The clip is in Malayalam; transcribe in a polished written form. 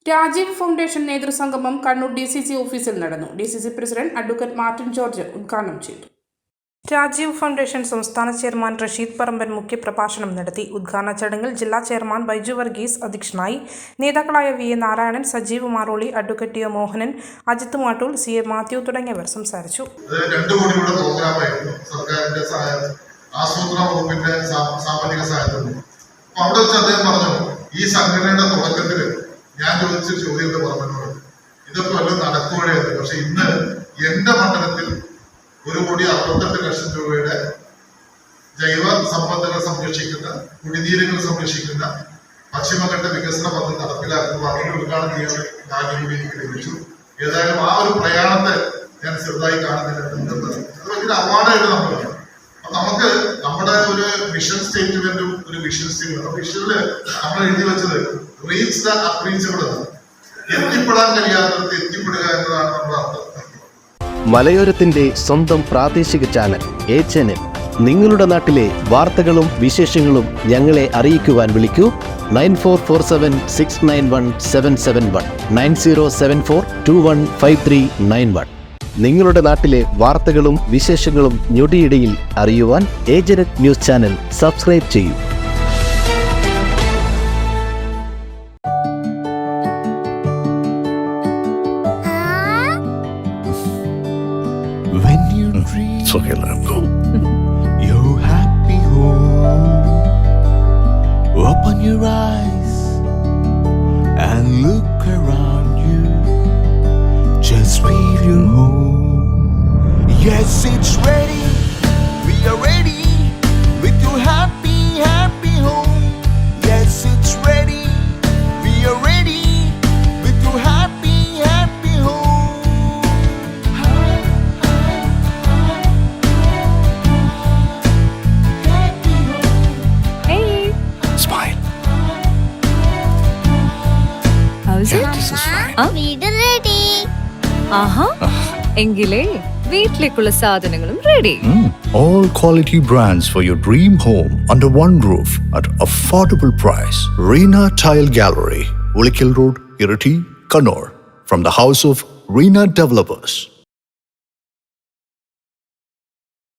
രാജീവ് ഫൗണ്ടേഷൻ നേതൃസംഗമം കണ്ണൂർ DCC ഓഫീസിൽ നടന്നു. DCC president advocate Martin George ഉദ്ഘാടനം ചെയ്തു. രാജീവ് ഫൗണ്ടേഷൻ സംസ്ഥാന ചെയർമാൻ റഷീദ് പറമ്പൻ മുഖ്യപ്രഭാഷണം നടത്തി. ഉദ്ഘാടന ചടങ്ങിൽ ജില്ലാ ചെയർമാൻ ബൈജു വർഗീസ് അധ്യക്ഷനായി. നേതാക്കളായ VA Narayanan, Sajeev Maroli, advocate TO Mohanan, Ajith Mattool, CA Mathew തുടങ്ങിയവർ സംസാരിച്ചു. 2 കോടിയുടെ പ്രോഗ്രാമായിരുന്നു സർക്കാരിന്റെ ആസൂത്രണ വകുപ്പിന്റെ സാമ്പത്തിക സഹായത്തോടെ. അവിടെ വെച്ച് അദ്ദേഹം പറഞ്ഞു, ഈ സംഘടനയുടെ തുടക്കത്തിൽ ഞാൻ ചോദിച്ച ചോദ്യത്തെ പറഞ്ഞോട് ഇതൊക്കെ വല്ലതും നടക്കുകയായിരുന്നു. പക്ഷെ ഇന്ന് എന്റെ മണ്ഡലത്തിൽ 1,68,00,000 രൂപയുടെ ജൈവ സമ്പത്തുകൾ സംരക്ഷിക്കുന്ന, കുടിനീരുകൾ സംരക്ഷിക്കുന്ന പശ്ചിമഘട്ട വികസന പദ്ധതി നടപ്പിലാക്കുന്നത് അതിന്റെ ഉദ്ഘാടനം ചെയ്യാൻ ഭാഗ്യം കൂടി എനിക്ക് ലഭിച്ചു. ഏതായാലും ആ ഒരു പ്രയാണത്തെ ഞാൻ ചെറുതായി കാണുന്നില്ല. അത് വലിയ അവാർഡായിട്ട് നമ്മൾ കാണും. അപ്പൊ നമുക്ക് നമ്മുടെ ഒരു വിഷൻ സ്റ്റേറ്റ്മെന്റും ഒരു വിഷൻ സ്റ്റേറ്റ്മെന്റ് വിഷനില് നമ്മൾ എഴുതി വെച്ചത് റീച്ച് ദ അൺറീച്ചബിൾ എന്നാണ്. എത്തിപ്പെടാൻ കഴിയാത്തത് എത്തിപ്പെടുക എന്നതാണ് നമ്മുടെ അർത്ഥം. മലയോരത്തിന്റെ സ്വന്തം പ്രാദേശിക ചാനൽ HNN. നിങ്ങളുടെ നാട്ടിലെ വാർത്തകളും വിശേഷങ്ങളും ഞങ്ങളെ അറിയിക്കുവാൻ വിളിക്കൂ 9447691771 9074215391. നിങ്ങളുടെ നാട്ടിലെ വാർത്തകളും വിശേഷങ്ങളും ഞൊടിയിടയിൽ അറിയുവാൻ ഏജന്റ് ന്യൂസ് ചാനൽ സബ്സ്ക്രൈബ് ചെയ്യൂ. When you dream, it's okay, let him go. Your happy home. Open your eyes and look around you. Just feel your home. Yes, it's ready. We are ready with your happy, happy home. Yes, it's ready. We are ready with your happy, happy home. Ready. എങ്കിലേ വീട്ടിലേക്കുള്ള സാധനങ്ങളും ready. All quality brands for your dream home under one roof at affordable price. Reena Tile Gallery, Ulikil Road, Irati, Kannur. From the house of Reena Developers.